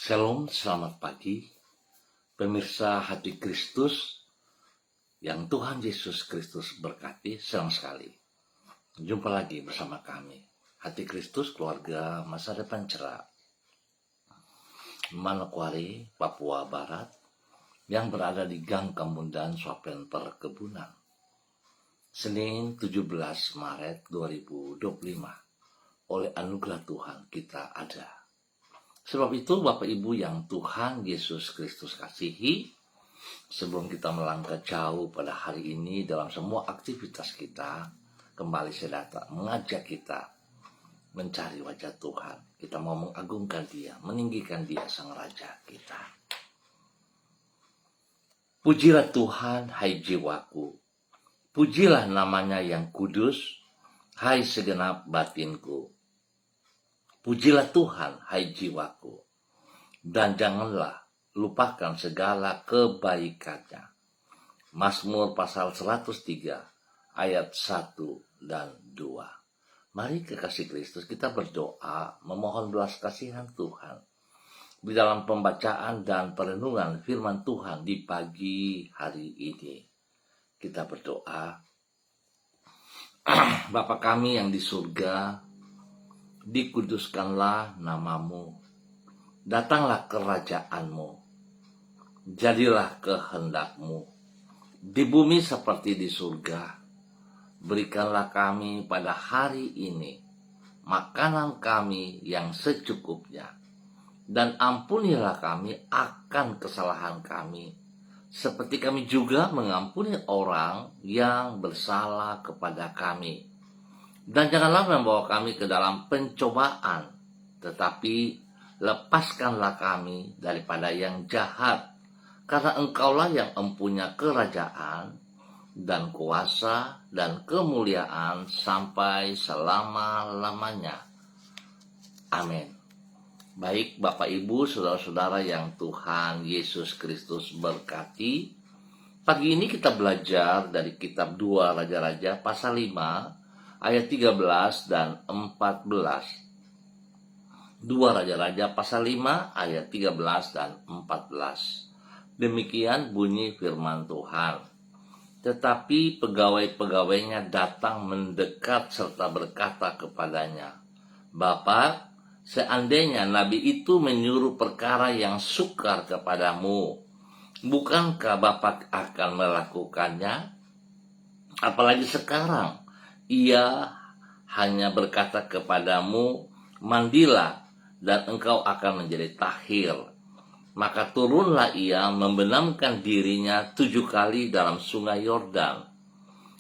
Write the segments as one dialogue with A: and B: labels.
A: Shalom, selamat pagi, pemirsa Hati Kristus yang Tuhan Yesus Kristus berkati. Senang sekali jumpa lagi bersama kami, Hati Kristus Keluarga Masa Depan Cerah, Manokwari, Papua Barat, yang berada di Gang Kemundan Swapen Perkebunan. Senin 17 Maret 2025, oleh anugerah Tuhan kita ada. Sebab itu Bapak Ibu yang Tuhan Yesus Kristus kasihi, sebelum kita melangkah jauh pada hari ini dalam semua aktivitas kita, kembali saya datang mengajak kita mencari wajah Tuhan. Kita mau mengagungkan Dia, meninggikan Dia Sang Raja kita. Pujilah Tuhan, hai jiwaku. Pujilah namanya yang kudus, hai segenap batinku. Pujilah Tuhan, hai jiwaku, dan janganlah lupakan segala kebaikannya. Mazmur pasal 103 ayat 1 dan 2. Mari kekasih Kristus kita berdoa memohon belas kasihan Tuhan di dalam pembacaan dan perenungan firman Tuhan di pagi hari ini. Kita berdoa, Bapa kami yang di surga, dikuduskanlah namamu, datanglah kerajaanmu, jadilah kehendakmu, di bumi seperti di surga. Berikanlah kami pada hari ini makanan kami yang secukupnya, dan ampunilah kami akan kesalahan kami, seperti kami juga mengampuni orang yang bersalah kepada kami. Dan janganlah membawa kami ke dalam pencobaan, tetapi lepaskanlah kami daripada yang jahat. Karena Engkaulah yang empunya kerajaan dan kuasa dan kemuliaan sampai selama-lamanya. Amin. Baik Bapak Ibu, saudara-saudara yang Tuhan Yesus Kristus berkati. Pagi ini kita belajar dari kitab 2 Raja-Raja pasal 5 ayat 13 dan 14. 2 Raja-Raja pasal 5 ayat 13 dan 14. Demikian bunyi firman Tuhan. Tetapi pegawai-pegawainya datang mendekat serta berkata kepadanya, Bapak, seandainya nabi itu menyuruh perkara yang sukar kepadamu, bukankah Bapak akan melakukannya? Apalagi sekarang ia hanya berkata kepadamu, mandilah dan engkau akan menjadi tahir. Maka turunlah ia membenamkan dirinya 7 kali dalam sungai Yordan,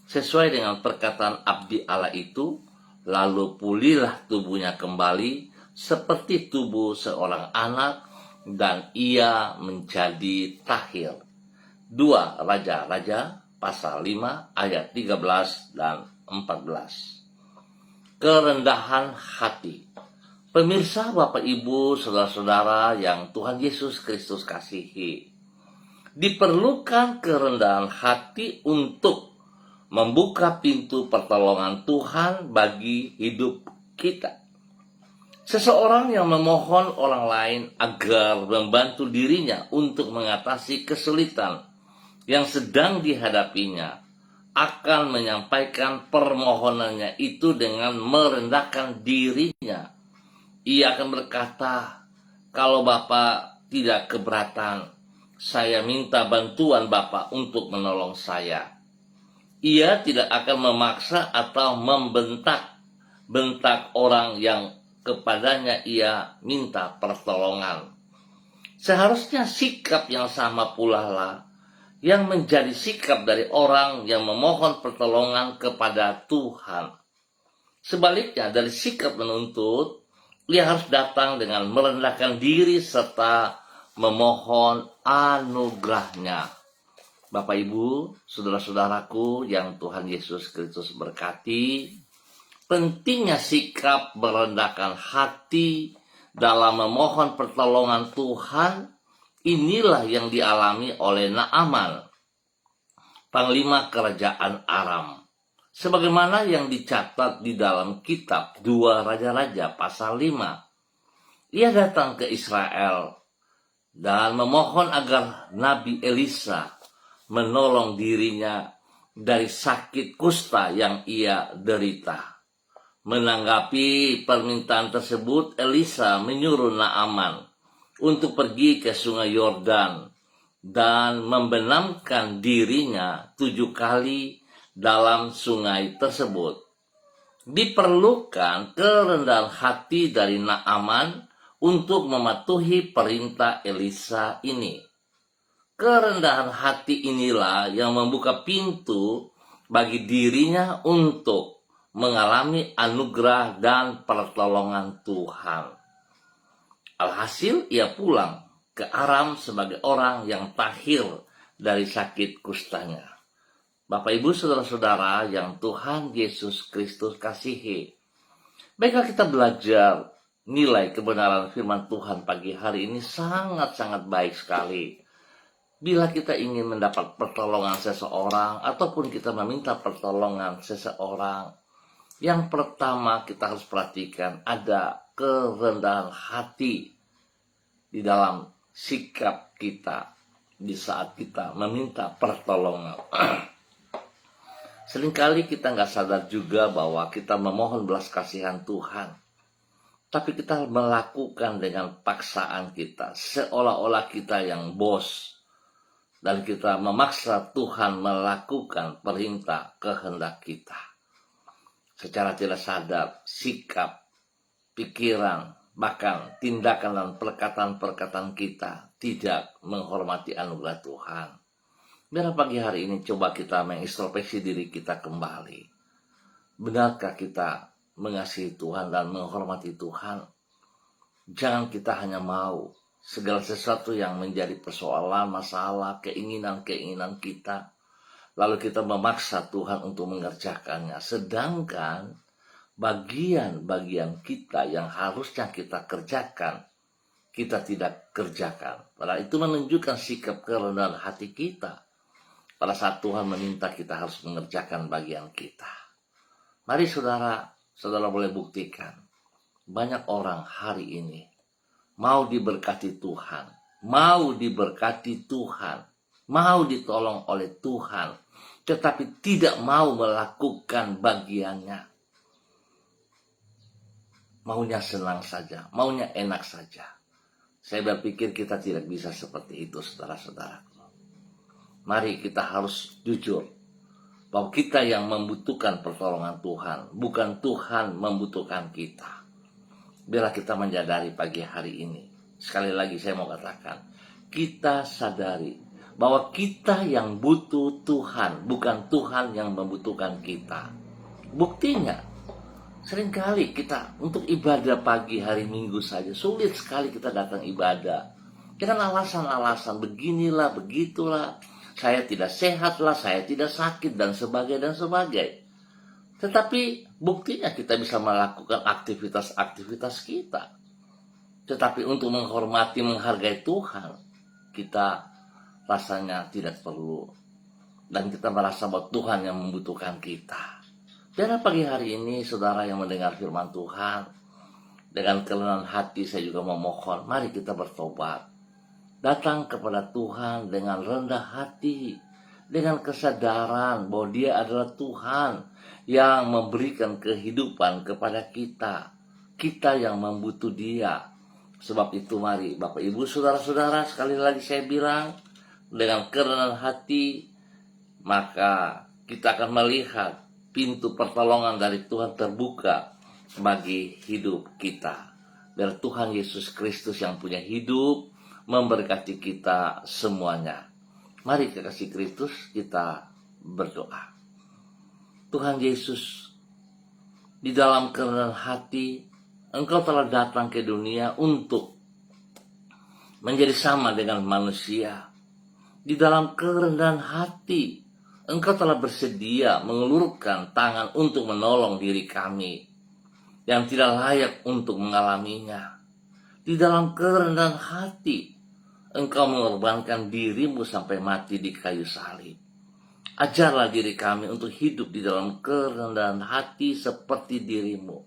A: sesuai dengan perkataan abdi Allah itu, lalu pulihlah tubuhnya kembali seperti tubuh seorang anak, dan ia menjadi tahir. 2 Raja-Raja pasal 5 ayat 13 dan 14. Kerendahan hati. Pemirsa, Bapak Ibu, saudara-saudara yang Tuhan Yesus Kristus kasihi, diperlukan kerendahan hati untuk membuka pintu pertolongan Tuhan bagi hidup kita. Seseorang yang memohon orang lain agar membantu dirinya untuk mengatasi kesulitan yang sedang dihadapinya akan menyampaikan permohonannya itu dengan merendahkan dirinya. Ia akan berkata, kalau Bapak tidak keberatan, saya minta bantuan Bapak untuk menolong saya. Ia tidak akan memaksa atau membentak orang yang kepadanya ia minta pertolongan. Seharusnya sikap yang sama pula lah yang menjadi sikap dari orang yang memohon pertolongan kepada Tuhan. Sebaliknya, dari sikap menuntut, ia harus datang dengan merendahkan diri serta memohon anugerahnya. Bapak Ibu, saudara-saudaraku yang Tuhan Yesus Kristus berkati, pentingnya sikap merendahkan hati dalam memohon pertolongan Tuhan. Inilah yang dialami oleh Naaman, panglima kerajaan Aram. Sebagaimana yang dicatat di dalam kitab 2 Raja-Raja pasal 5. Ia datang ke Israel dan memohon agar Nabi Elisa menolong dirinya dari sakit kusta yang ia derita. Menanggapi permintaan tersebut, Elisa menyuruh Naaman untuk pergi ke sungai Yordan dan membenamkan dirinya 7 kali dalam sungai tersebut. Diperlukan kerendahan hati dari Naaman untuk mematuhi perintah Elisa ini. Kerendahan hati inilah yang membuka pintu bagi dirinya untuk mengalami anugerah dan pertolongan Tuhan. Alhasil ia pulang ke Aram sebagai orang yang tahir dari sakit kustanya. Bapak, Ibu, saudara-saudara yang Tuhan Yesus Kristus kasihi, baiklah kita belajar nilai kebenaran firman Tuhan pagi hari ini sangat-sangat baik sekali. Bila kita ingin mendapat pertolongan seseorang ataupun kita meminta pertolongan seseorang, yang pertama kita harus perhatikan ada kerendahan hati di dalam sikap kita di saat kita meminta pertolongan. Seringkali kita nggak sadar juga bahwa kita memohon belas kasihan Tuhan, tapi kita melakukan dengan paksaan kita, seolah-olah kita yang bos, dan kita memaksa Tuhan melakukan perintah kehendak kita. Secara tidak sadar, sikap, pikiran, bahkan tindakan dan perkataan-perkataan kita tidak menghormati anugerah Tuhan. Biar pagi hari ini coba kita mengintrospeksi diri kita kembali. Benarkah kita mengasihi Tuhan dan menghormati Tuhan? Jangan kita hanya mau segala sesuatu yang menjadi persoalan, masalah, keinginan-keinginan kita, lalu kita memaksa Tuhan untuk mengerjakannya. Sedangkan bagian-bagian kita yang harusnya kita kerjakan, kita tidak kerjakan. Padahal itu menunjukkan sikap kerendahan hati kita. Pada saat Tuhan meminta kita harus mengerjakan bagian kita. Mari saudara boleh buktikan. Banyak orang hari ini mau diberkati Tuhan, mau diberkati Tuhan, mau ditolong oleh Tuhan, tetapi tidak mau melakukan bagiannya. Maunya senang saja, maunya enak saja. Saya berpikir kita tidak bisa seperti itu, saudara-saudara. Mari kita harus jujur bahwa kita yang membutuhkan pertolongan Tuhan, bukan Tuhan membutuhkan kita. Biarlah kita menyadari pagi hari ini. Sekali lagi saya mau katakan, kita sadari bahwa kita yang butuh Tuhan, bukan Tuhan yang membutuhkan kita. Buktinya, seringkali kita untuk ibadah pagi hari Minggu saja, sulit sekali kita datang ibadah. Dengan alasan-alasan beginilah, begitulah, saya tidak sehat lah, saya tidak sakit, dan sebagainya. Tetapi buktinya kita bisa melakukan aktivitas-aktivitas kita. Tetapi untuk menghormati, menghargai Tuhan, kita rasanya tidak perlu. Dan kita merasa bahwa Tuhan yang membutuhkan kita. Dan pagi hari ini, saudara yang mendengar firman Tuhan, dengan kerendahan hati saya juga memohon, mari kita bertobat. Datang kepada Tuhan dengan rendah hati, dengan kesadaran bahwa Dia adalah Tuhan yang memberikan kehidupan kepada kita. Kita yang membutuh Dia. Sebab itu mari Bapak Ibu saudara-saudara, sekali lagi saya bilang, dengan kerendahan hati, maka kita akan melihat pintu pertolongan dari Tuhan terbuka bagi hidup kita. Biar Tuhan Yesus Kristus yang punya hidup memberkati kita semuanya. Mari kekasih Kristus kita berdoa. Tuhan Yesus, di dalam kerendahan hati, Engkau telah datang ke dunia untuk menjadi sama dengan manusia. Di dalam kerendahan hati, Engkau telah bersedia mengulurkan tangan untuk menolong diri kami yang tidak layak untuk mengalaminya. Di dalam kerendahan hati, Engkau mengorbankan dirimu sampai mati di kayu salib. Ajarlah diri kami untuk hidup di dalam kerendahan hati seperti dirimu.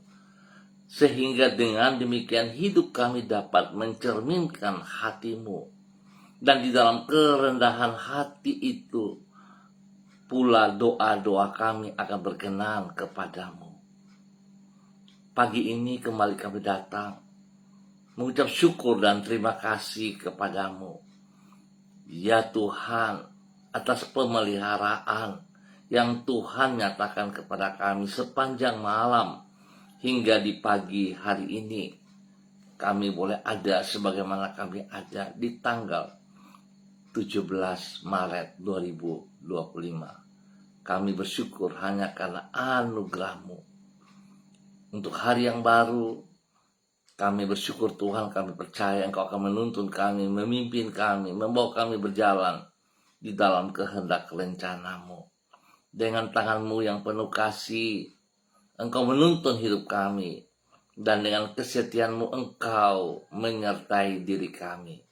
A: Sehingga dengan demikian hidup kami dapat mencerminkan hatimu. Dan di dalam kerendahan hati itu pula doa-doa kami akan berkenan kepadamu. Pagi ini kembali kami datang mengucap syukur dan terima kasih kepadamu, ya Tuhan, atas pemeliharaan yang Tuhan nyatakan kepada kami sepanjang malam hingga di pagi hari ini. Kami boleh ada sebagaimana kami ada di tanggal 17 Maret 2025. Kami bersyukur hanya karena anugerah-Mu. Untuk hari yang baru, kami bersyukur Tuhan, kami percaya Engkau akan menuntun kami, memimpin kami, membawa kami berjalan di dalam kehendak rencana-Mu. Dengan tangan-Mu yang penuh kasih, Engkau menuntun hidup kami, dan dengan kesetiaan-Mu Engkau menyertai diri kami.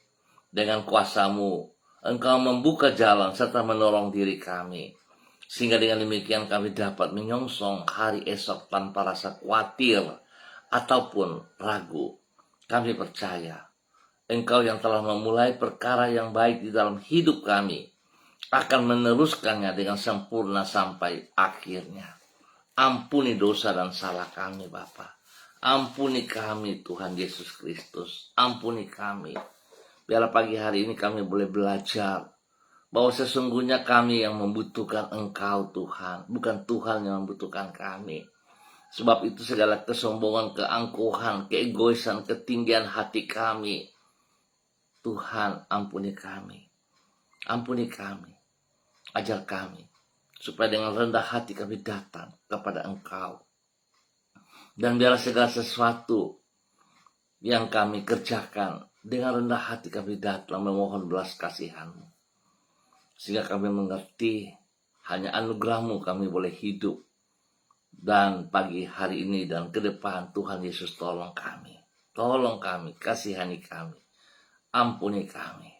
A: Dengan kuasa-Mu Engkau membuka jalan serta menolong diri kami, sehingga dengan demikian kami dapat menyongsong hari esok tanpa rasa khawatir ataupun ragu. Kami percaya Engkau yang telah memulai perkara yang baik di dalam hidup kami akan meneruskannya dengan sempurna sampai akhirnya. Ampuni dosa dan salah kami, Bapa. Ampuni kami, Tuhan Yesus Kristus. Ampuni kami. Biarlah pagi hari ini kami boleh belajar bahwa sesungguhnya kami yang membutuhkan Engkau, Tuhan, bukan Tuhan yang membutuhkan kami. Sebab itu segala kesombongan, keangkuhan, keegoisan, ketinggian hati kami, Tuhan, ampuni kami. Ampuni kami. Ajar kami supaya dengan rendah hati kami datang kepada Engkau. Dan biarlah segala sesuatu yang kami kerjakan, dengan rendah hati kami datang memohon belas kasihan-Mu. Sehingga kami mengerti hanya anugerah-Mu kami boleh hidup. Dan pagi hari ini dan ke depan, Tuhan Yesus tolong kami. Tolong kami, kasihani kami. Ampuni kami.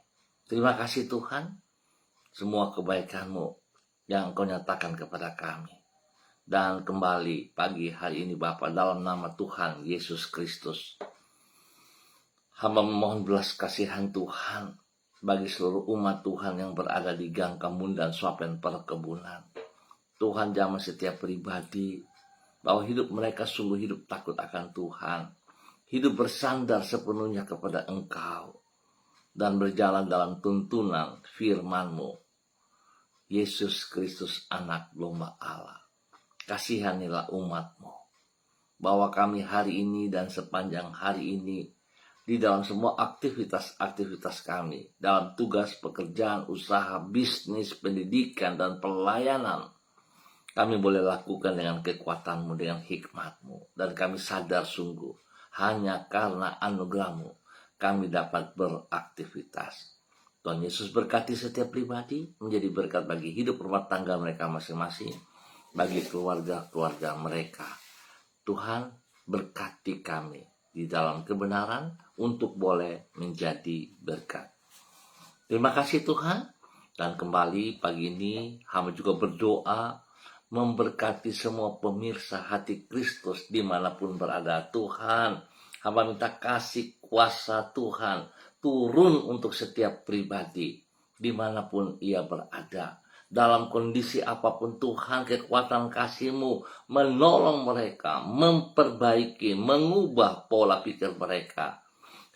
A: Terima kasih Tuhan. Semua kebaikan-Mu yang Engkau nyatakan kepada kami. Dan kembali pagi hari ini Bapa, dalam nama Tuhan Yesus Kristus, hamba memohon belas kasihan Tuhan bagi seluruh umat Tuhan yang berada di Gang Kemundan Swapen Perkebunan. Tuhan jamah setiap pribadi bahwa hidup mereka sungguh hidup takut akan Tuhan, hidup bersandar sepenuhnya kepada Engkau, dan berjalan dalam tuntunan firman-Mu. Yesus Kristus anak domba Allah, kasihanilah umat-Mu, bahwa kami hari ini dan sepanjang hari ini, di dalam semua aktivitas-aktivitas kami, dalam tugas, pekerjaan, usaha, bisnis, pendidikan, dan pelayanan, kami boleh lakukan dengan kekuatan-Mu, dengan hikmat-Mu. Dan kami sadar sungguh, hanya karena anugerah-Mu, kami dapat beraktivitas. Tuhan Yesus berkati setiap pribadi, menjadi berkat bagi hidup rumah tangga mereka masing-masing, bagi keluarga-keluarga mereka. Tuhan berkati kami di dalam kebenaran untuk boleh menjadi berkat. Terima kasih Tuhan. Dan kembali pagi ini hamba juga berdoa memberkati semua pemirsa hati Kristus dimanapun berada. Tuhan, hamba minta kasih kuasa Tuhan turun untuk setiap pribadi dimanapun ia berada. Dalam kondisi apapun Tuhan, kekuatan kasih-Mu menolong mereka, memperbaiki, mengubah pola pikir mereka.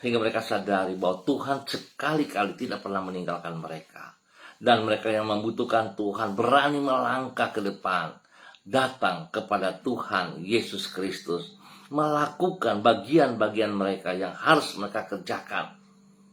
A: Sehingga mereka sadari bahwa Tuhan sekali-kali tidak pernah meninggalkan mereka. Dan mereka yang membutuhkan Tuhan berani melangkah ke depan, datang kepada Tuhan Yesus Kristus, melakukan bagian-bagian mereka yang harus mereka kerjakan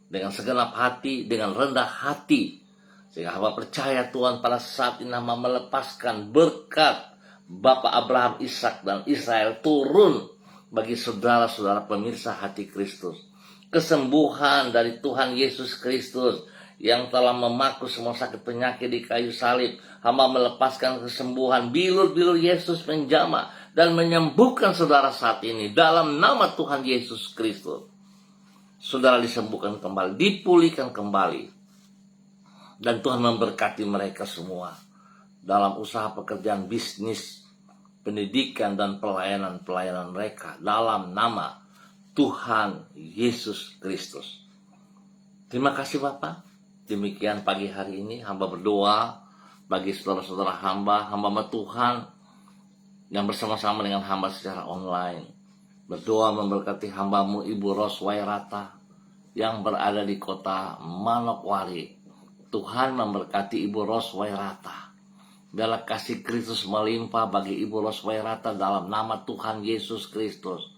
A: dengan segenap hati, dengan rendah hati. Sehingga hamba percaya Tuhan pada saat ini hamba melepaskan berkat Bapak Abraham, Ishak, dan Israel turun bagi saudara-saudara pemirsa hati Kristus. Kesembuhan dari Tuhan Yesus Kristus yang telah memaku semua sakit penyakit di kayu salib. Hamba melepaskan kesembuhan, bilur-bilur Yesus menjamah dan menyembuhkan saudara saat ini dalam nama Tuhan Yesus Kristus. Saudara disembuhkan kembali, dipulihkan kembali. Dan Tuhan memberkati mereka semua dalam usaha pekerjaan, bisnis, pendidikan, dan pelayanan-pelayanan mereka dalam nama Tuhan Yesus Kristus. Terima kasih Bapak. Demikian pagi hari ini hamba berdoa bagi saudara-saudara hamba Tuhan yang bersama-sama dengan hamba secara online. Berdoa memberkati hambamu Ibu Ros Wairata yang berada di kota Manokwari. Tuhan memberkati Ibu Ros Wairata. Biarlah kasih Kristus melimpah bagi Ibu Ros Wairata dalam nama Tuhan Yesus Kristus.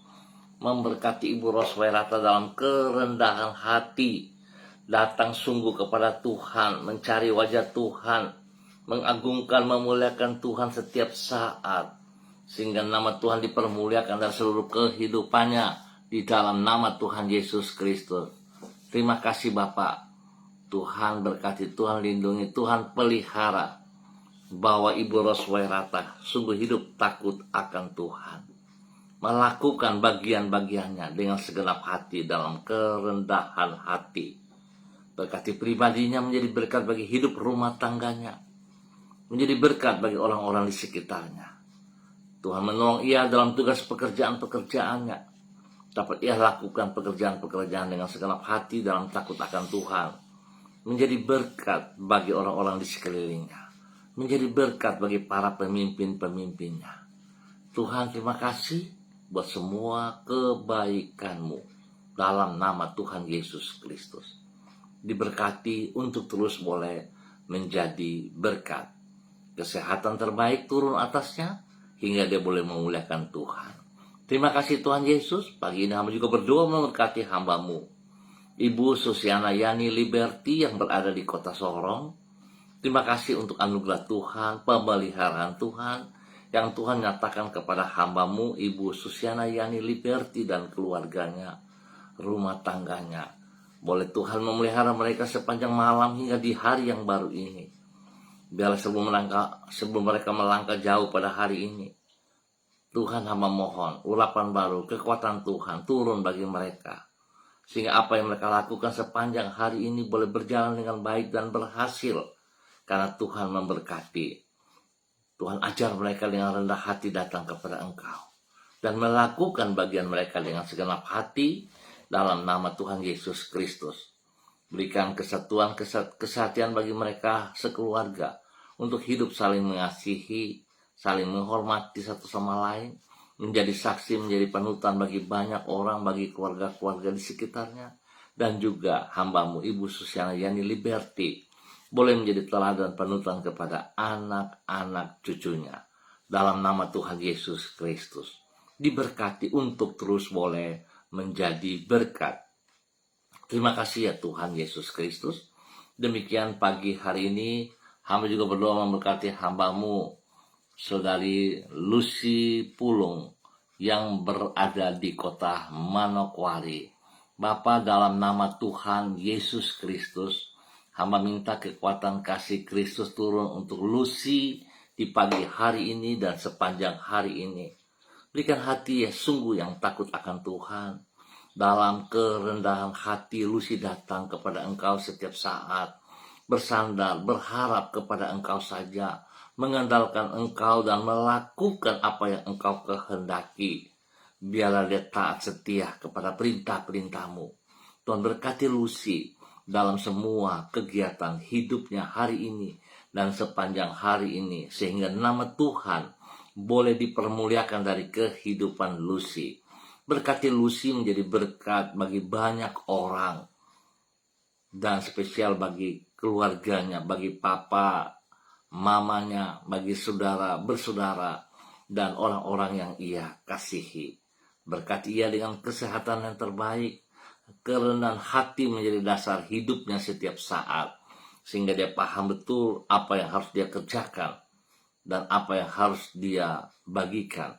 A: Memberkati Ibu Ros Wairata dalam kerendahan hati, datang sungguh kepada Tuhan, mencari wajah Tuhan, mengagungkan, memuliakan Tuhan setiap saat, sehingga nama Tuhan dipermuliakan dalam seluruh kehidupannya di dalam nama Tuhan Yesus Kristus. Terima kasih Bapak. Tuhan berkati, Tuhan lindungi, Tuhan pelihara, bahwa Ibu Ros Wairata sungguh hidup takut akan Tuhan, melakukan bagian-bagiannya dengan segenap hati dalam kerendahan hati. Berkati pribadinya menjadi berkat bagi hidup rumah tangganya, menjadi berkat bagi orang-orang di sekitarnya. Tuhan menolong ia dalam tugas pekerjaan-pekerjaannya. Dapat ia lakukan pekerjaan-pekerjaan dengan segenap hati dalam takut akan Tuhan. Menjadi berkat bagi orang-orang di sekelilingnya. Menjadi berkat bagi para pemimpin-pemimpinnya. Tuhan, terima kasih buat semua kebaikan-Mu dalam nama Tuhan Yesus Kristus. Diberkati untuk terus boleh menjadi berkat. Kesehatan terbaik turun atasnya hingga dia boleh memuliakan Tuhan. Terima kasih Tuhan Yesus. Pagi ini hamba juga berdoa memberkati hamba-Mu Ibu Susiana Yani Liberty yang berada di kota Sorong. Terima kasih untuk anugerah Tuhan, pemeliharaan Tuhan yang Tuhan nyatakan kepada hamba-Mu Ibu Susiana Yani Liberty dan keluarganya, rumah tangganya. Boleh Tuhan memelihara mereka sepanjang malam hingga di hari yang baru ini. Biarlah sebelum mereka melangkah jauh pada hari ini, Tuhan hamba mohon urapan baru, kekuatan Tuhan turun bagi mereka. Sehingga apa yang mereka lakukan sepanjang hari ini boleh berjalan dengan baik dan berhasil. Karena Tuhan memberkati. Tuhan ajar mereka dengan rendah hati datang kepada Engkau. Dan melakukan bagian mereka dengan segenap hati dalam nama Tuhan Yesus Kristus. Berikan kesatuan, kesatian bagi mereka sekeluarga untuk hidup saling mengasihi, saling menghormati satu sama lain, menjadi saksi, menjadi panutan bagi banyak orang, bagi keluarga-keluarga di sekitarnya, dan juga hamba-Mu Ibu Susiana Yani Liberty boleh menjadi teladan panutan kepada anak-anak cucunya dalam nama Tuhan Yesus Kristus. Diberkati untuk terus boleh menjadi berkat. Terima kasih ya Tuhan Yesus Kristus. Demikian pagi hari ini hamba juga berdoa memberkati hamba-Mu Saudari Lucy Pulung yang berada di kota Manokwari. Bapa, dalam nama Tuhan Yesus Kristus, hamba minta kekuatan kasih Kristus turun untuk Lucy di pagi hari ini dan sepanjang hari ini. Berikan hati ya sungguh yang takut akan Tuhan. Dalam kerendahan hati Lucy datang kepada Engkau setiap saat. Bersandar, berharap kepada Engkau saja. Mengandalkan Engkau dan melakukan apa yang Engkau kehendaki. Biarlah dia taat setia kepada perintah-perintah-Mu. Tuhan berkati Lucy dalam semua kegiatan hidupnya hari ini dan sepanjang hari ini. Sehingga nama Tuhan boleh dipermuliakan dari kehidupan Lucy. Berkati Lucy menjadi berkat bagi banyak orang. Dan spesial bagi keluarganya, bagi papa, mamanya, bagi saudara, bersaudara, dan orang-orang yang ia kasihi. Berkati ia dengan kesehatan yang terbaik. Kerendahan hati menjadi dasar hidupnya setiap saat. Sehingga dia paham betul apa yang harus dia kerjakan. Dan apa yang harus dia bagikan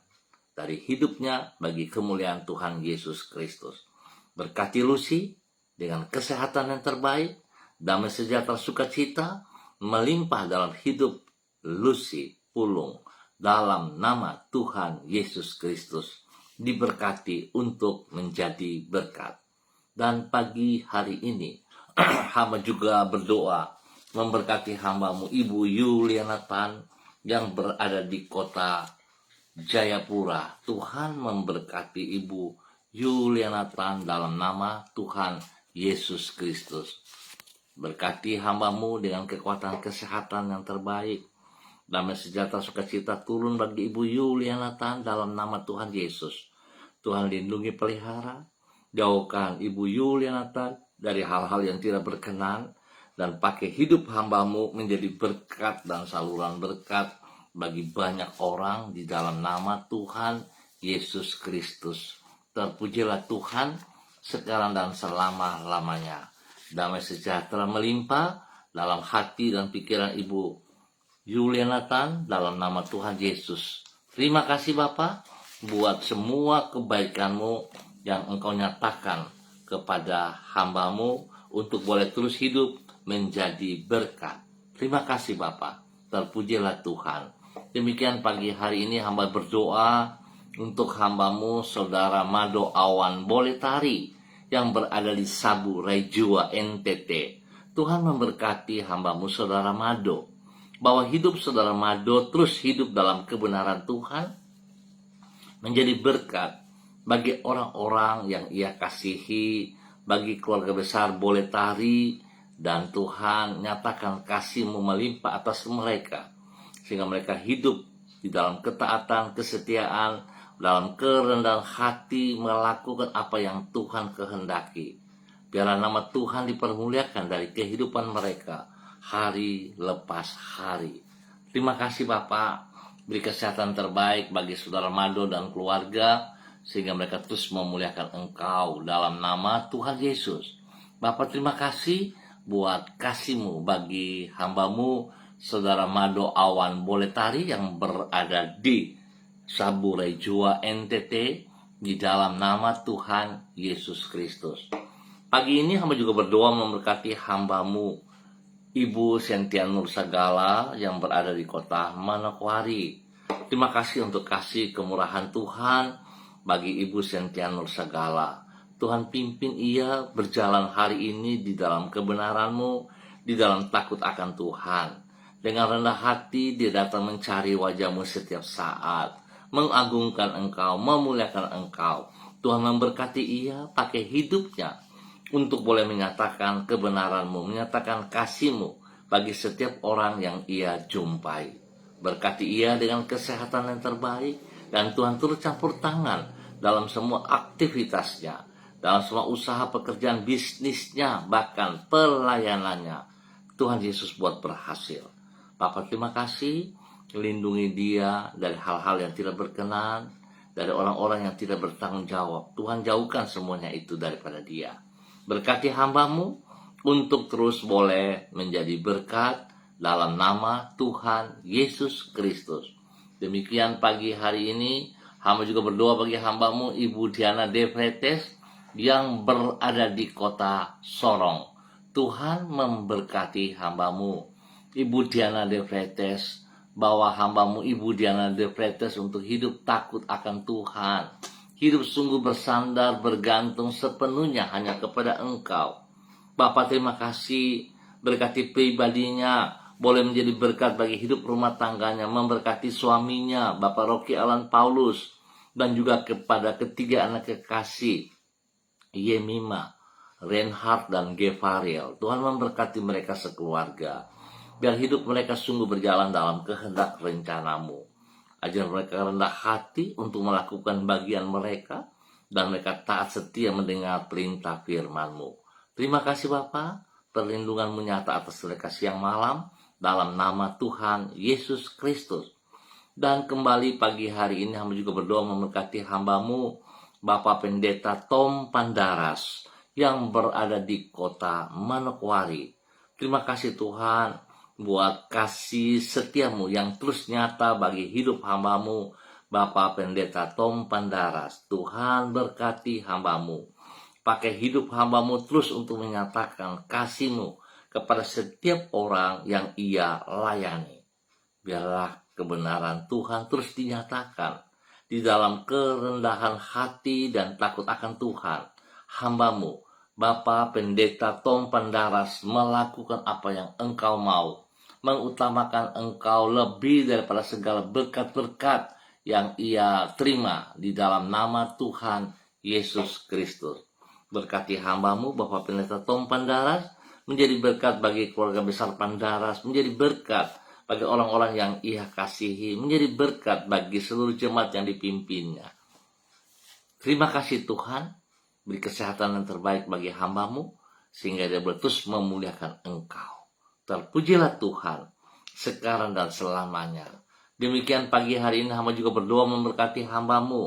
A: dari hidupnya bagi kemuliaan Tuhan Yesus Kristus. Berkati Lucy dengan kesehatan yang terbaik, damai sejahtera sukacita melimpah dalam hidup Lucy Pulung dalam nama Tuhan Yesus Kristus. Diberkati untuk menjadi berkat. Dan pagi hari ini hamba juga berdoa memberkati hamba-Mu Ibu Yuliana Tan yang berada di kota Jayapura. Tuhan memberkati Ibu Yuliana Tan dalam nama Tuhan Yesus Kristus. Berkati hamba-Mu dengan kekuatan kesehatan yang terbaik. Damai sejahtera sukacita turun bagi Ibu Yuliana Tan dalam nama Tuhan Yesus. Tuhan lindungi pelihara, jauhkan Ibu Yuliana Tan dari hal-hal yang tidak berkenan, dan pakai hidup hamba-Mu menjadi berkat dan saluran berkat bagi banyak orang di dalam nama Tuhan Yesus Kristus. Terpujilah Tuhan sekarang dan selama-lamanya. Damai sejahtera melimpah dalam hati dan pikiran Ibu Yuliana Tan dalam nama Tuhan Yesus. Terima kasih Bapa buat semua kebaikan-Mu yang Engkau nyatakan kepada hamba-Mu untuk boleh terus hidup menjadi berkat. Terima kasih Bapa. Terpujilah Tuhan. Demikian pagi hari ini hamba berdoa untuk hamba-Mu Saudara Mado Awan Boletari yang berada di Sabu Raijua NTT. Tuhan memberkati hamba-Mu Saudara Mado, bahwa hidup Saudara Mado terus hidup dalam kebenaran Tuhan, menjadi berkat bagi orang-orang yang Ia kasihi, bagi keluarga besar Boletari, dan Tuhan nyatakan kasih-Mu melimpah atas mereka, sehingga mereka hidup di dalam ketaatan, kesetiaan, dalam kerendahan hati melakukan apa yang Tuhan kehendaki. Biarlah nama Tuhan dipermuliakan dari kehidupan mereka hari lepas hari. Terima kasih Bapak. Beri kesehatan terbaik bagi Saudara Mado dan keluarga, sehingga mereka terus memuliakan Engkau dalam nama Tuhan Yesus. Bapak, terima kasih buat kasih-Mu bagi hamba-Mu Saudara Mado Awan Boletari yang berada di Sabu Raijua NTT di dalam nama Tuhan Yesus Kristus. Pagi ini hamba juga berdoa memberkati hamba-Mu Ibu Sentia Nur Sagala yang berada di kota Manokwari. Terima kasih untuk kasih kemurahan Tuhan bagi Ibu Sentia Nur Sagala. Tuhan pimpin ia berjalan hari ini di dalam kebenaran-Mu, di dalam takut akan Tuhan. Dengan rendah hati dia datang mencari wajah-Mu setiap saat, mengagungkan Engkau, memuliakan Engkau. Tuhan memberkati ia pakai hidupnya untuk boleh menyatakan kebenaran-Mu, menyatakan kasih-Mu bagi setiap orang yang ia jumpai. Berkati ia dengan kesehatan yang terbaik, dan Tuhan turut campur tangan dalam semua aktivitasnya, dalam semua usaha pekerjaan bisnisnya, bahkan pelayanannya. Tuhan Yesus buat berhasil. Bapak terima kasih. Lindungi dia dari hal-hal yang tidak berkenan, dari orang-orang yang tidak bertanggung jawab. Tuhan jauhkan semuanya itu daripada dia. Berkati hamba-Mu untuk terus boleh menjadi berkat dalam nama Tuhan Yesus Kristus. Demikian pagi hari ini, hamba juga berdoa bagi hamba-Mu Ibu Diana De Vretes yang berada di kota Sorong. Tuhan memberkati hamba-Mu Ibu Diana De Vretes, bahwa hamba-Mu Ibu Diana De Vretes untuk hidup takut akan Tuhan, hidup sungguh bersandar bergantung sepenuhnya hanya kepada Engkau. Bapak terima kasih, berkati pribadinya, boleh menjadi berkat bagi hidup rumah tangganya, memberkati suaminya Bapak Rocky Alan Paulus, dan juga kepada ketiga anak kekasih Yemima, Reinhard, dan Gevariel. Tuhan memberkati mereka sekeluarga. Biar hidup mereka sungguh berjalan dalam kehendak rencana-Mu. Ajar mereka rendah hati untuk melakukan bagian mereka, dan mereka taat setia mendengar perintah firman-Mu. Terima kasih Bapa, perlindungan-Mu nyata atas mereka siang malam, dalam nama Tuhan Yesus Kristus. Dan kembali pagi hari ini hamba juga berdoa memberkati hamba-Mu Bapak Pendeta Tom Pandaras yang berada di kota Manokwari. Terima kasih Tuhan buat kasih setia-Mu yang terus nyata bagi hidup hamba-Mu Bapak Pendeta Tom Pandaras. Tuhan berkati hamba-Mu, pakai hidup hamba-Mu terus untuk menyatakan kasih-Mu kepada setiap orang yang ia layani. Biarlah kebenaran Tuhan terus dinyatakan di dalam kerendahan hati dan takut akan Tuhan. Hamba-Mu Bapak Pendeta Tom Pandaras melakukan apa yang Engkau mau, mengutamakan Engkau lebih daripada segala berkat-berkat yang ia terima di dalam nama Tuhan Yesus Kristus. Berkati hamba-Mu Bapak Pendeta Tom Pandaras menjadi berkat bagi keluarga besar Pandaras, menjadi berkat bagi orang-orang yang ia kasihi, menjadi berkat bagi seluruh jemaat yang dipimpinnya. Terima kasih Tuhan, beri kesehatan yang terbaik bagi hamba-Mu, sehingga dia boleh terus memuliakan Engkau. Terpujilah Tuhan, sekarang dan selamanya. Demikian pagi hari ini hamba juga berdoa memberkati hamba-Mu,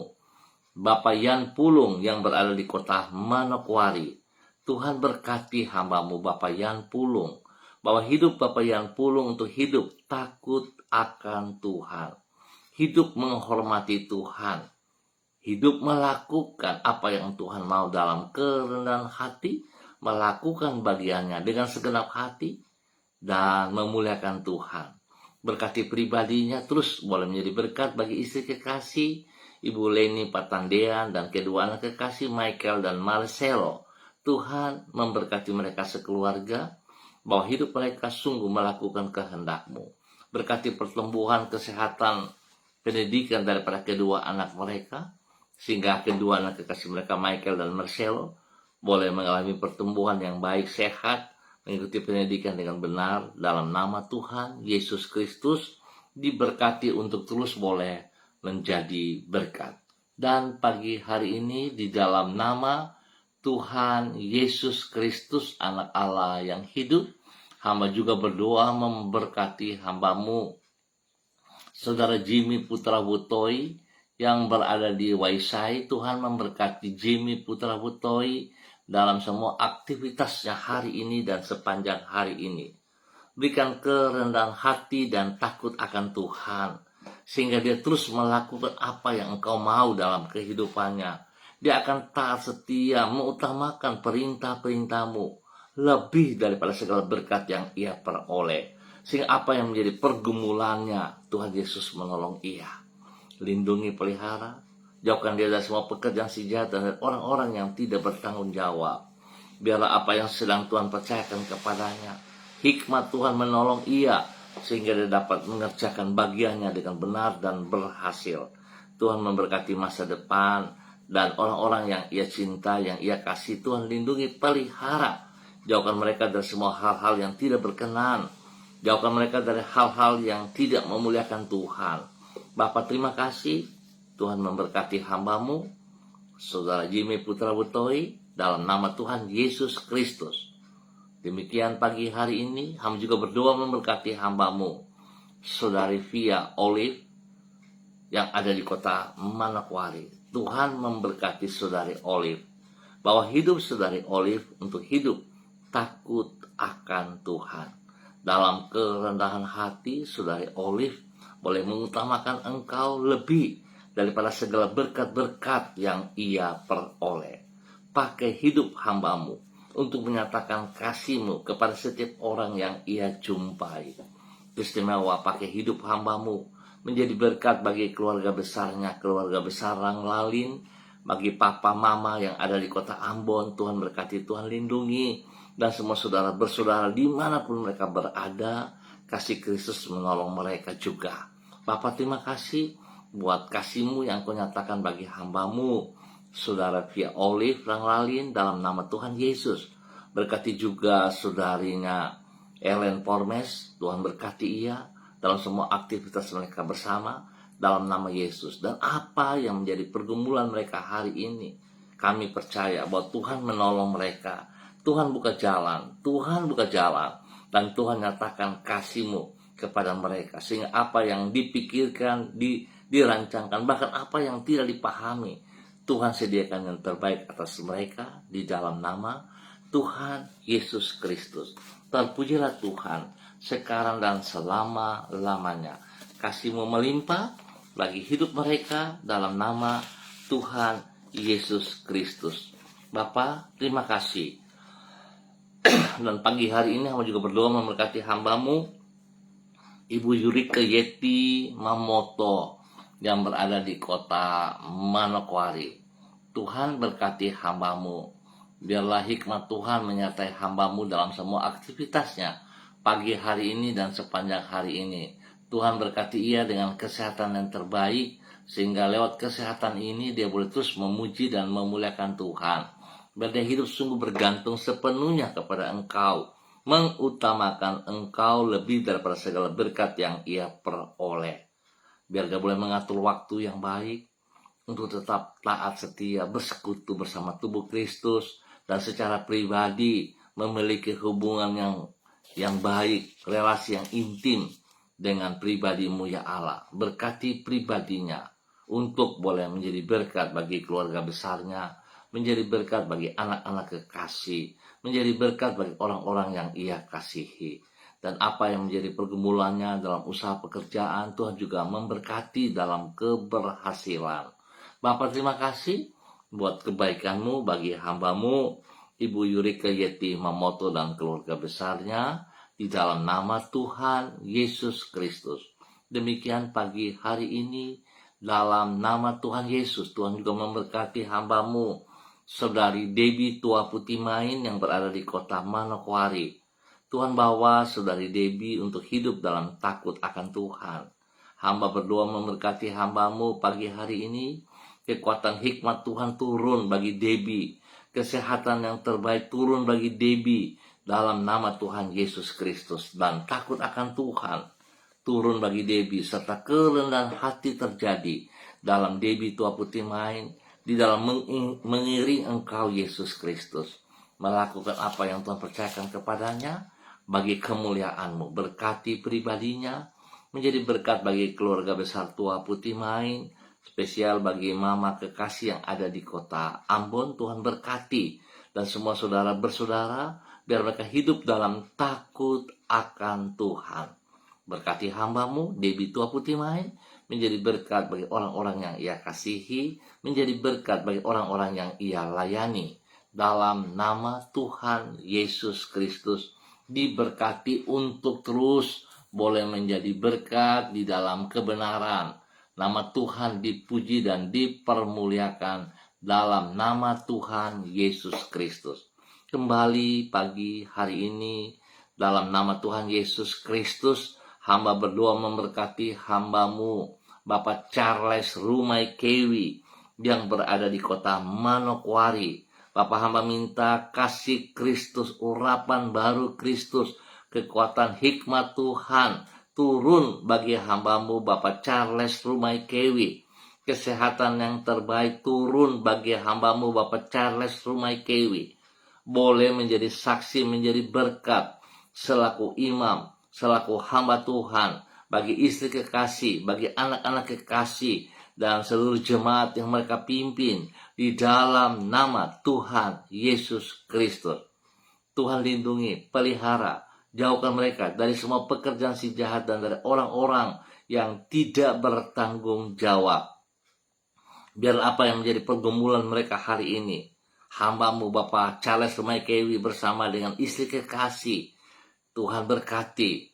A: Bapak Yan Pulung yang berada di kota Manokwari. Tuhan berkati hamba-Mu Bapak Yan Pulung, bahwa hidup Bapak Yan Pulung untuk hidup takut akan Tuhan, hidup menghormati Tuhan, hidup melakukan apa yang Tuhan mau dalam kerendahan hati, melakukan bagiannya dengan segenap hati, dan memuliakan Tuhan. Berkati pribadinya terus boleh menjadi berkat bagi istri kekasih, Ibu Leni Patandean, dan kedua anak kekasih Michael dan Marcelo. Tuhan memberkati mereka sekeluarga, bahwa hidup mereka sungguh melakukan kehendak-Mu. Berkati pertumbuhan, kesehatan, pendidikan daripada kedua anak mereka, sehingga kedua anak kekasih mereka Michael dan Marcelo boleh mengalami pertumbuhan yang baik, sehat, mengikuti pendidikan dengan benar. Dalam nama Tuhan Yesus Kristus, diberkati untuk terus boleh menjadi berkat. Dan pagi hari ini di dalam nama Tuhan Yesus Kristus, anak Allah yang hidup, hamba juga berdoa memberkati hamba-Mu Saudara Jimmy Putra Butoi yang berada di Waisai. Tuhan memberkati Jimmy Putra Butoi dalam semua aktivitasnya hari ini dan sepanjang hari ini. Berikan kerendahan hati dan takut akan Tuhan, sehingga dia terus melakukan apa yang Engkau mau dalam kehidupannya. Dia akan taat setia, mengutamakan perintah-perintah-Mu lebih daripada segala berkat yang ia peroleh. Sehingga apa yang menjadi pergumulannya, Tuhan Yesus menolong ia. Lindungi, pelihara, jauhkan dia dari semua pekerjaan si jahat dan orang-orang yang tidak bertanggung jawab. Biarlah apa yang sedang Tuhan percayakan kepadanya, hikmat Tuhan menolong ia, sehingga dia dapat mengerjakan bagiannya dengan benar dan berhasil. Tuhan memberkati masa depan dan orang-orang yang ia cinta, yang ia kasih. Tuhan lindungi, pelihara, jauhkan mereka dari semua hal-hal yang tidak berkenan. Jauhkan mereka dari hal-hal yang tidak memuliakan Tuhan. Bapa, terima kasih. Tuhan memberkati hamba-Mu Saudara Jimmy Putra Butoi dalam nama Tuhan Yesus Kristus. Demikian pagi hari ini hamba juga berdoa memberkati hamba-Mu Saudari Via Olive yang ada di kota Manokwari. Tuhan memberkati Saudari Olive, bahwa hidup Saudari Olive untuk hidup takut akan Tuhan. Dalam kerendahan hati, Saudari Olive boleh mengutamakan Engkau lebih daripada segala berkat-berkat yang ia peroleh. Pakai hidup hamba-Mu untuk menyatakan kasih-Mu kepada setiap orang yang ia jumpai. Istimewa pakai hidup hamba-Mu menjadi berkat bagi keluarga besarnya, keluarga besar Ranglalin, bagi papa mama yang ada di kota Ambon. Tuhan berkati, Tuhan lindungi, dan semua saudara bersaudara dimanapun mereka berada, kasih Kristus menolong mereka juga. Bapa, terima kasih buat kasih-Mu yang Kau nyatakan bagi hamba-Mu Saudara Via Olive Ranglalin dalam nama Tuhan Yesus. Berkati juga saudarinya Ellen Pormes, Tuhan berkati ia dalam semua aktivitas mereka bersama dalam nama Yesus. Dan apa yang menjadi pergumulan mereka hari ini, kami percaya bahwa Tuhan menolong mereka. Tuhan buka jalan, Tuhan buka jalan, dan Tuhan nyatakan kasih-Mu kepada mereka, sehingga apa yang dipikirkan, dirancangkan, bahkan apa yang tidak dipahami, Tuhan sediakan yang terbaik atas mereka di dalam nama Tuhan Yesus Kristus. Terpujilah Tuhan sekarang dan selama-lamanya. Kasih-Mu melimpah bagi hidup mereka dalam nama Tuhan Yesus Kristus. Bapa, terima kasih. Dan pagi hari ini hamba juga berdoa memberkati hamba-Mu Ibu Yurika Yeti Mamoto yang berada di kota Manokwari. Tuhan berkati hamba-Mu. Biarlah hikmat Tuhan menyertai hamba-Mu dalam semua aktivitasnya pagi hari ini dan sepanjang hari ini. Tuhan berkati ia dengan kesehatan yang terbaik, sehingga lewat kesehatan ini dia boleh terus memuji dan memuliakan Tuhan. Biar dia hidup sungguh bergantung sepenuhnya kepada Engkau, mengutamakan engkau lebih daripada segala berkat yang ia peroleh. Biar gak boleh mengatur waktu yang baik untuk tetap taat setia bersekutu bersama tubuh Kristus, dan secara pribadi memiliki hubungan yang baik, relasi yang intim dengan pribadimu ya Allah. Berkati pribadinya untuk boleh menjadi berkat bagi keluarga besarnya, menjadi berkat bagi anak-anak kekasih, menjadi berkat bagi orang-orang yang ia kasihi. Dan apa yang menjadi pergumulannya dalam usaha pekerjaan, Tuhan juga memberkati dalam keberhasilan. Bapak, terima kasih buat kebaikan-Mu bagi hamba-Mu, Ibu Yurika Yeti Mamoto dan keluarga besarnya, di dalam nama Tuhan Yesus Kristus. Demikian pagi hari ini, dalam nama Tuhan Yesus, Tuhan juga memberkati hamba-Mu, Saudari Debbie Tua Putih Main yang berada di kota Manokwari. Tuhan bawa Saudari Debbie untuk hidup dalam takut akan Tuhan. Hamba berdoa memberkati hamba-Mu pagi hari ini. Kekuatan hikmat Tuhan turun bagi Debbie. Kesehatan yang terbaik turun bagi Debbie dalam nama Tuhan Yesus Kristus. Dan takut akan Tuhan turun bagi Debbie, serta kerendahan hati terjadi dalam Debbie Tua Putih Main, di dalam mengiring Engkau Yesus Kristus, melakukan apa yang Tuhan percayakan kepadanya bagi kemuliaan-Mu. Berkati pribadinya, menjadi berkat bagi keluarga besar Tua Putih Main, spesial bagi mama kekasih yang ada di kota Ambon. Tuhan berkati, dan semua saudara bersaudara, biar mereka hidup dalam takut akan Tuhan. Berkati hamba-Mu Debbie Tua Putih Main, menjadi berkat bagi orang-orang yang ia kasihi, menjadi berkat bagi orang-orang yang ia layani. Dalam nama Tuhan Yesus Kristus, diberkati untuk terus boleh menjadi berkat di dalam kebenaran. Nama Tuhan dipuji dan dipermuliakan dalam nama Tuhan Yesus Kristus. Kembali pagi hari ini, dalam nama Tuhan Yesus Kristus, hamba berdoa memberkati hamba-Mu, Bapak Charles Rumai Kewi, yang berada di kota Manokwari. Bapak hamba minta kasih Kristus, urapan baru Kristus, kekuatan hikmat Tuhan turun bagi hamba-Mu Bapak Charles Rumai Kewi. Kesehatan yang terbaik turun bagi hamba-Mu Bapak Charles Rumai Kewi. Boleh menjadi saksi, menjadi berkat selaku imam, selaku hamba Tuhan, bagi istri kekasih, bagi anak-anak kekasih, dan seluruh jemaat yang mereka pimpin, di dalam nama Tuhan Yesus Kristus. Tuhan lindungi, pelihara, jauhkan mereka dari semua pekerjaan si jahat dan dari orang-orang yang tidak bertanggung jawab. Biar apa yang menjadi pergumulan mereka hari ini, hamba-Mu Bapak Charles Rumai Kewi bersama dengan istri kekasih, Tuhan berkati,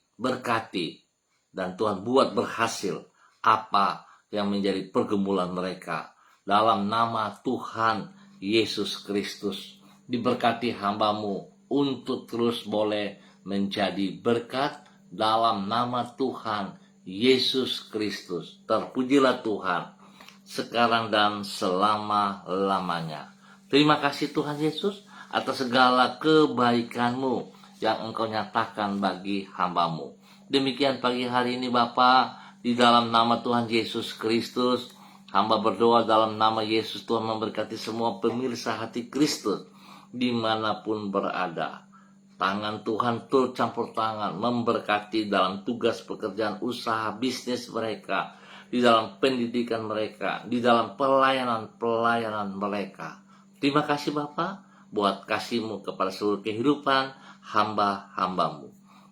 A: dan Tuhan buat berhasil apa yang menjadi pergumulan mereka. Dalam nama Tuhan Yesus Kristus, diberkati hamba-Mu untuk terus boleh menjadi berkat dalam nama Tuhan Yesus Kristus. Terpujilah Tuhan sekarang dan selama-lamanya. Terima kasih Tuhan Yesus atas segala kebaikan-Mu yang Engkau nyatakan bagi hamba-Mu. Demikian pagi hari ini Bapa, di dalam nama Tuhan Yesus Kristus, hamba berdoa dalam nama Yesus. Tuhan memberkati semua pemirsa hati Kristus dimanapun berada. Tangan Tuhan turut campur tangan, memberkati dalam tugas pekerjaan, usaha, bisnis mereka, di dalam pendidikan mereka, di dalam pelayanan mereka. Terima kasih Bapa buat kasih-Mu kepada seluruh kehidupan hamba-hamba-Mu.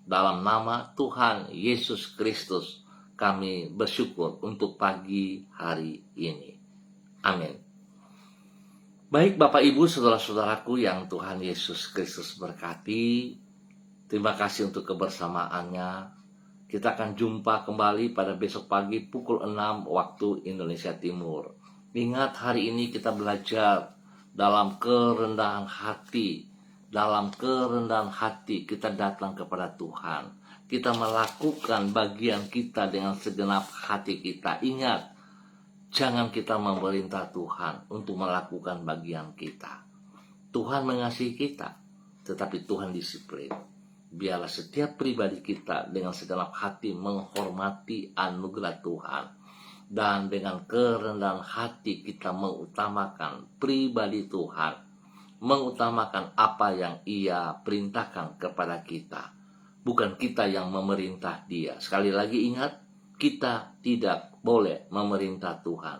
A: Dalam nama Tuhan Yesus Kristus, kami bersyukur untuk pagi hari ini. Amin. Baik Bapak Ibu saudara-saudaraku yang Tuhan Yesus Kristus berkati, terima kasih untuk kebersamaannya. Kita akan jumpa kembali pada besok pagi pukul 6 waktu Indonesia Timur. Ingat, hari ini kita belajar dalam kerendahan hati. Dalam kerendahan hati kita datang kepada Tuhan. Kita melakukan bagian kita dengan segenap hati kita. Ingat, jangan kita memerintah Tuhan untuk melakukan bagian kita. Tuhan mengasihi kita, tetapi Tuhan disiplin. biarlah setiap pribadi kita dengan segenap hati menghormati anugerah Tuhan, dan dengan kerendahan hati kita mengutamakan pribadi Tuhan, mengutamakan apa yang Ia perintahkan kepada kita, bukan kita yang memerintah Dia. Sekali lagi ingat, kita tidak boleh memerintah Tuhan.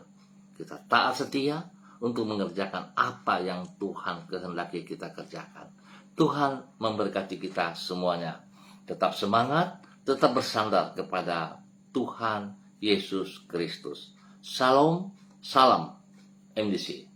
A: Kita taat setia untuk mengerjakan apa yang Tuhan kehendaki kita kerjakan. Tuhan memberkati kita semuanya. Tetap semangat, tetap bersandar kepada Tuhan Yesus Kristus. Shalom, salam MDC.